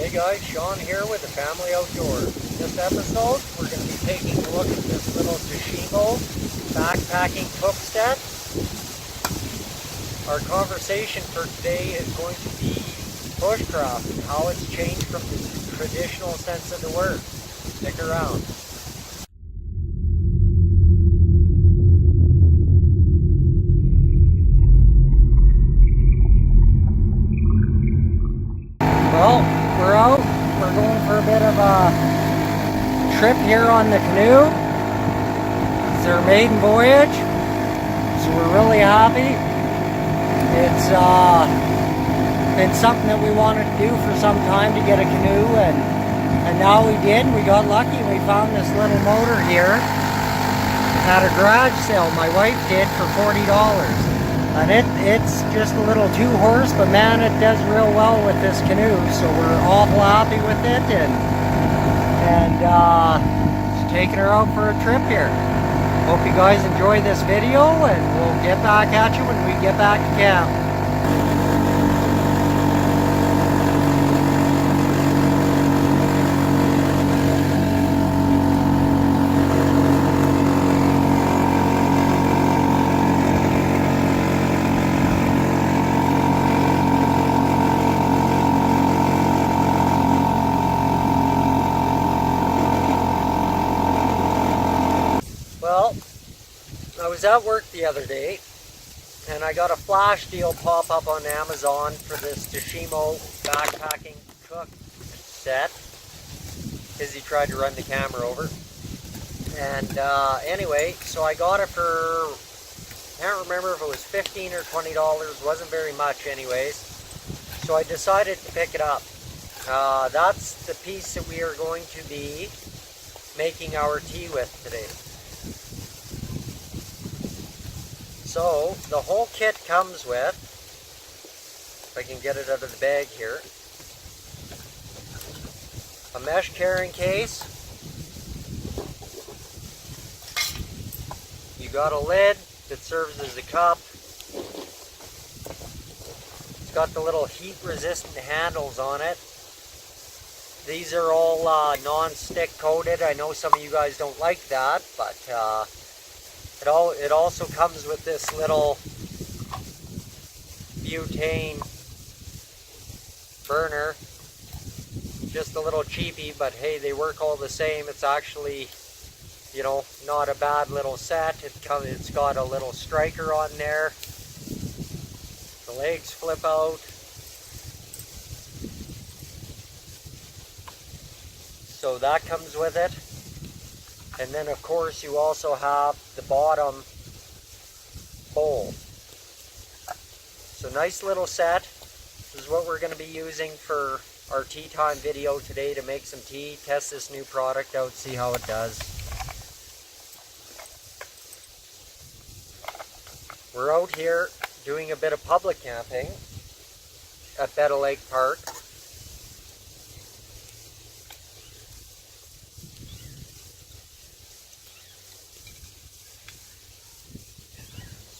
Hey guys, Sean here with the Family Outdoors. This episode, we're going to be taking a look at this little toshimo backpacking cook set. Our conversation for today is going to be bushcraft and how it's changed from the traditional sense of the word. Stick around. Well, we're out. We're going for a bit of a trip here on the canoe. It's our maiden voyage, so we're really happy. It's been something that we wanted to do for some time, to get a canoe, and now we did. We got lucky. We found this little motor here at a garage sale. My wife did for $40. And it's just a little 2-horse, but man, it does real well with this canoe, so we're awful happy with it, and just taking her out for a trip here. Hope you guys enjoy this video, and we'll get back at you when we get back to camp. Well, I was at work the other day, and I got a flash deal pop up on Amazon for this toshimo backpacking cook set. Izzy tried to run the camera over. And anyway, so I got it for, I can't remember if it was $15 or $20, wasn't very much anyways. So I decided to pick it up. That's the piece that we are going to be making our tea with today. So, the whole kit comes with, if I can get it out of the bag here, a mesh carrying case. You got a lid that serves as a cup. It's got the little heat-resistant handles on it. These are all non-stick coated. I know some of you guys don't like that, but it also comes with this little butane burner. Just a little cheapy, but hey, they work all the same. It's actually, you know, not a bad little set. It's got a little striker on there. The legs flip out. So that comes with it. And then of course you also have the bottom bowl. So nice little set. This is what we're going to be using for our tea time video today, to make some tea, test this new product out, see how it does. We're out here doing a bit of public camping at Betta Lake Park.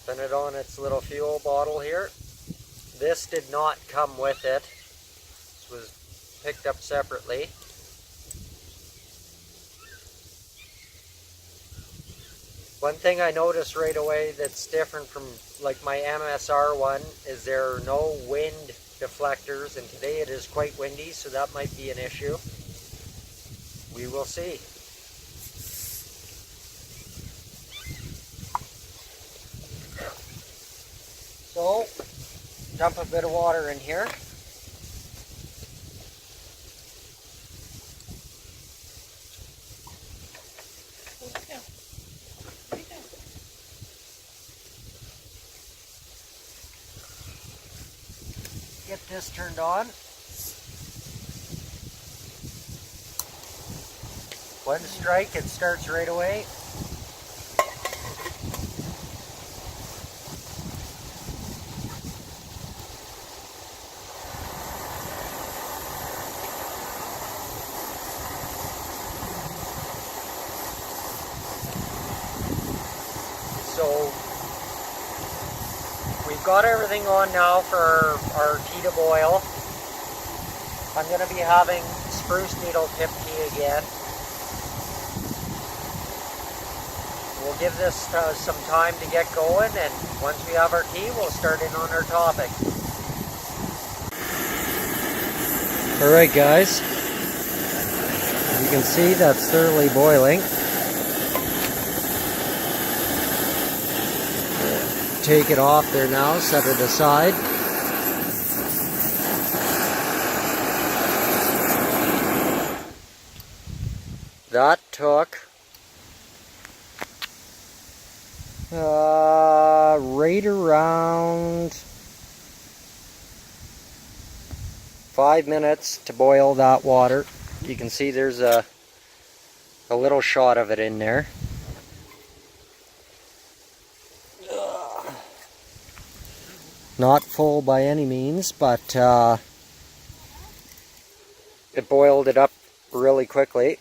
Spin it on its little fuel bottle here. This did not come with it. This was picked up separately. One thing I noticed right away that's different from like my MSR one is there are no wind deflectors, and today it is quite windy, so that might be an issue. We will see. So, dump a bit of water in here. Get this turned on. One strike, it starts right away. So we've got everything on now for our tea to boil. I'm going to be having spruce needle tip tea again. We'll give this some time to get going, and once we have our tea, we'll start in on our topic. Alright guys, you can see that's thoroughly boiling. Take it off there now, set it aside. That took right around 5 minutes to boil that water. You can see there's a little shot of it in there. Not full by any means, but it boiled it up really quickly.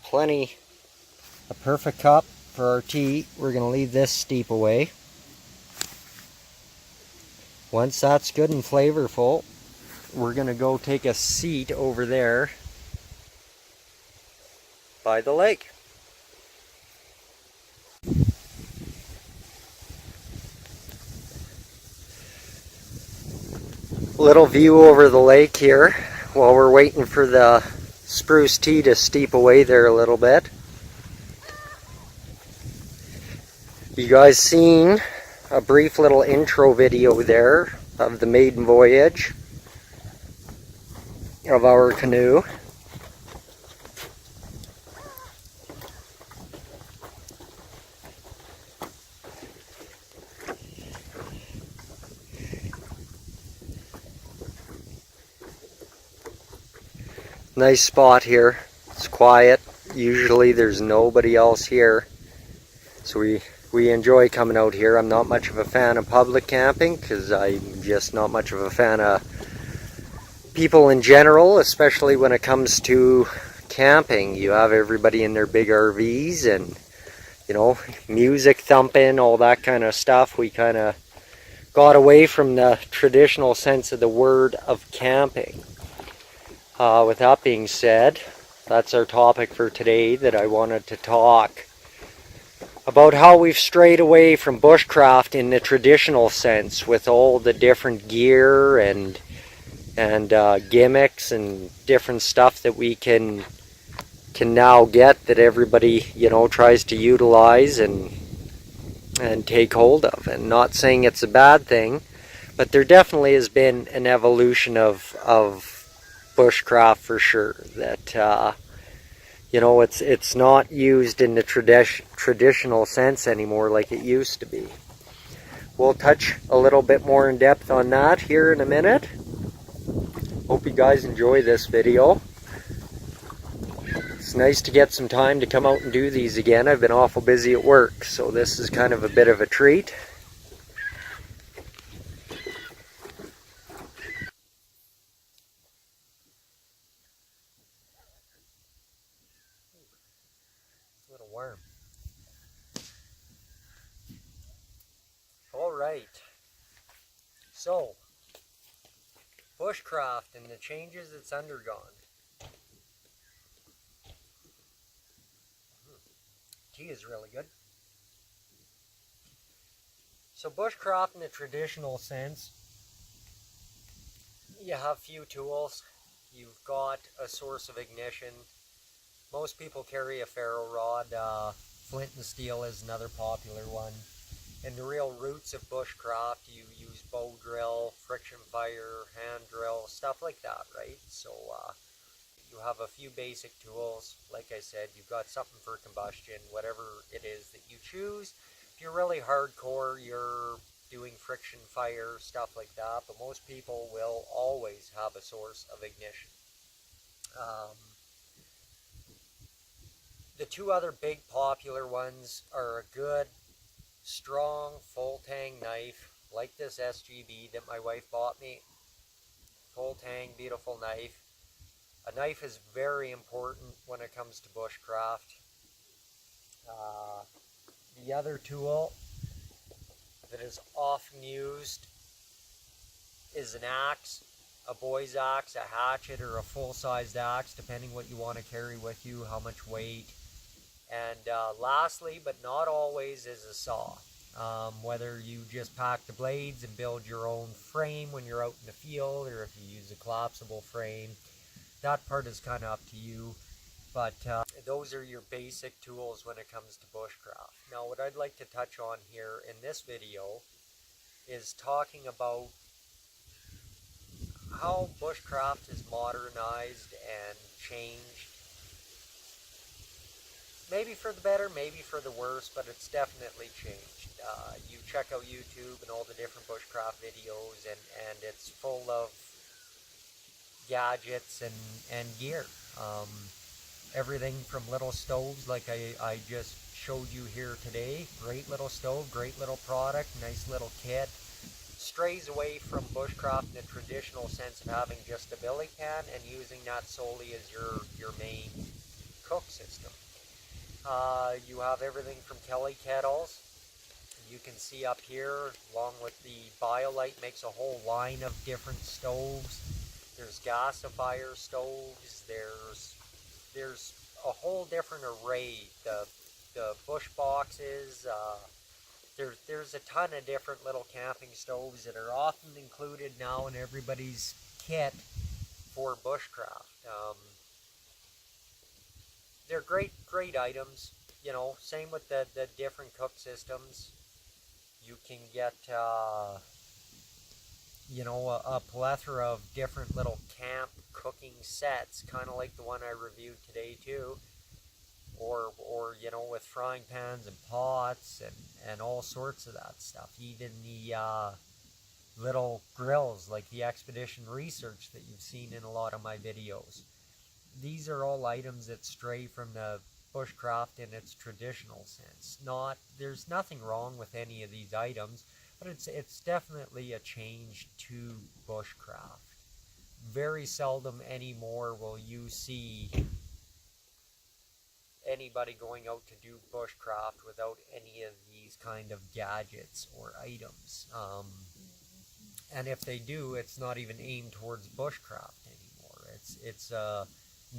Plenty, a perfect cup for our tea. We're going to leave this steep away. Once that's good and flavorful, we're going to go take a seat over there by the lake. Little view over the lake here while we're waiting for the spruce tea to steep away there a little bit. You guys seen a brief little intro video there of the maiden voyage of our canoe. Nice spot here. It's quiet. Usually there's nobody else here. So we enjoy coming out here. I'm not much of a fan of public camping because I'm just not much of a fan of people in general, especially when it comes to camping. You have everybody in their big RVs and, you know, music thumping, all that kind of stuff. We kind of got away from the traditional sense of the word of camping. With that being said, that's our topic for today, that I wanted to talk about how we've strayed away from bushcraft in the traditional sense, with all the different gear and gimmicks and different stuff that we can now get, that everybody, you know, tries to utilize and take hold of. And not saying it's a bad thing, but there definitely has been an evolution of bushcraft for sure, that you know, it's not used in the traditional sense anymore like it used to be. We'll touch a little bit more in depth on that here in a minute. Hope you guys enjoy this video. It's nice to get some time to come out and do these again. I've been awful busy at work, so this is kind of a bit of a treat. Little worm. Alright, so bushcraft and the changes it's undergone. Tea is really good. So bushcraft in the traditional sense, you have few tools. You've got a source of ignition. Most people carry a ferro rod. Flint and steel is another popular one. In the real roots of bushcraft, you use bow drill, friction fire, hand drill, stuff like that, right? So you have a few basic tools. Like I said, you've got something for combustion, whatever it is that you choose. If you're really hardcore, you're doing friction fire, stuff like that, but most people will always have a source of ignition. The two other big popular ones are a good, strong, full tang knife, like this SGB that my wife bought me. Full tang, beautiful knife. A knife is very important when it comes to bushcraft. The other tool is often used is an axe, a boy's axe, a hatchet, or a full-sized axe, depending what you want to carry with you, how much weight. And lastly, but not always, is a saw. Whether you just pack the blades and build your own frame when you're out in the field, or if you use a collapsible frame, that part is kind of up to you. But those are your basic tools when it comes to bushcraft. Now, what I'd like to touch on here in this video is talking about how bushcraft is modernized and changed. Maybe for the better, maybe for the worse, but it's definitely changed. You check out YouTube and all the different bushcraft videos, and it's full of gadgets and gear. Everything from little stoves like I just showed you here today. Great little stove, great little product, nice little kit. Strays away from bushcraft in the traditional sense of having just a billy can and using that solely as your main cook system. You have everything from Kelly kettles. You can see up here, along with the BioLite, makes a whole line of different stoves. There's gasifier stoves. There's a whole different array. The bush boxes. There's a ton of different little camping stoves that are often included now in everybody's kit for bushcraft. They're great items. You know, same with the different cook systems. You can get, you know, a plethora of different little camp cooking sets, kind of like the one I reviewed today too. Or you know, with frying pans and pots and all sorts of that stuff. Even the little grills like the Expedition Research that you've seen in a lot of my videos. These are all items that stray from the bushcraft in its traditional sense. There's nothing wrong with any of these items, but it's definitely a change to bushcraft. Very seldom anymore will you see anybody going out to do bushcraft without any of these kind of gadgets or items. And if they do, it's not even aimed towards bushcraft anymore. It's a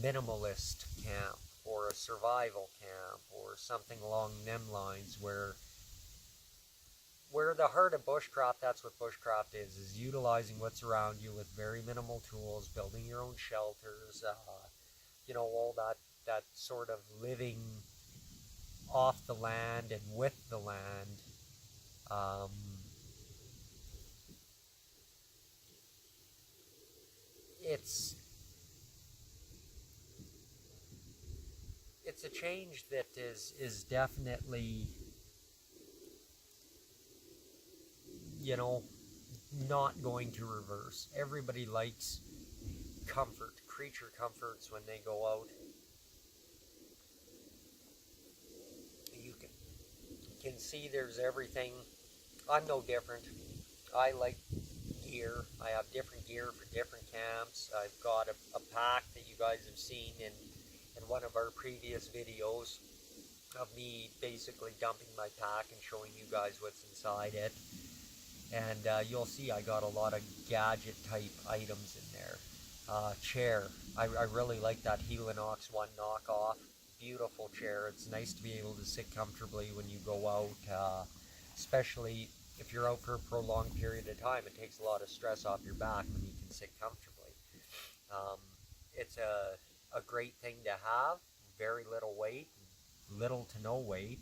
minimalist camp or a survival camp or something along them lines, where the heart of bushcraft, that's what bushcraft is utilizing what's around you with very minimal tools, building your own shelters, you know, all that sort of living off the land and with the land. It's a change that is definitely, you know, not going to reverse. Everybody likes comfort, creature comforts when they go out. You can see there's everything. I'm no different. I like gear. I have different gear for different camps. I've got a pack that you guys have seen in one of our previous videos of me basically dumping my pack and showing you guys what's inside it. And you'll see I got a lot of gadget type items in there. Chair. I really like that Helinox one knockoff. Beautiful chair. It's nice to be able to sit comfortably when you go out, especially if you're out for a prolonged period of time. It takes a lot of stress off your back when you can sit comfortably. It's a great thing to have. Very little weight, little to no weight.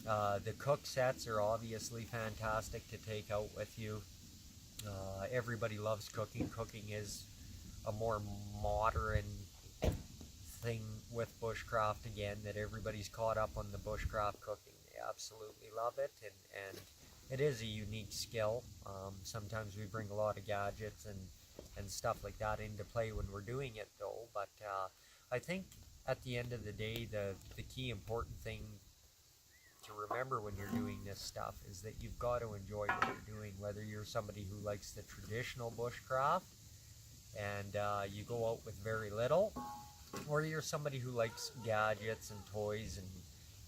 The cook sets are obviously fantastic to take out with you. Everybody loves cooking. Cooking is a more modern thing with bushcraft again, that everybody's caught up on the bushcraft cooking. They absolutely love it, and it is a unique skill. Sometimes we bring a lot of gadgets and stuff like that into play when we're doing it though, but I think at the end of the day, the key important thing to remember when you're doing this stuff is that you've got to enjoy what you're doing, whether you're somebody who likes the traditional bushcraft and you go out with very little, or you're somebody who likes gadgets and toys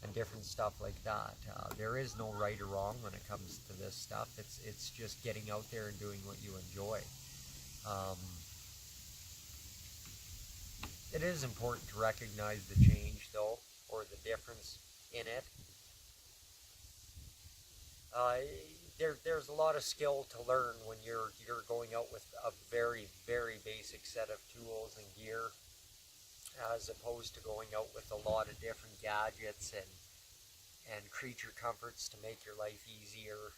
and different stuff like that. There is no right or wrong when it comes to this stuff. It's just getting out there and doing what you enjoy. It is important to recognize the change, though, or the difference in it. There's a lot of skill to learn when you're going out with a very, very basic set of tools and gear, as opposed to going out with a lot of different gadgets and creature comforts to make your life easier.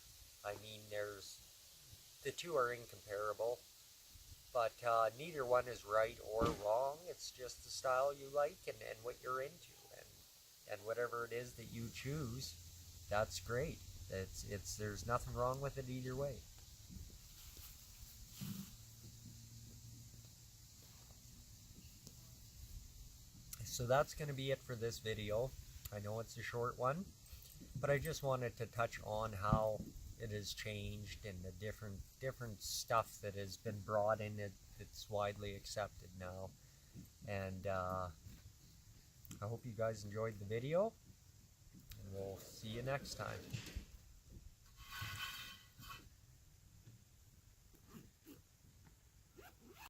I mean, the two are incomparable, but neither one is right or wrong. It's just the style you like and what you're into, and whatever it is that you choose, that's great. There's nothing wrong with it either way. So that's going to be it for this video. I know it's a short one, but I just wanted to touch on how it has changed and the different stuff that has been brought in that's widely accepted now. And I hope you guys enjoyed the video, and we'll see you next time.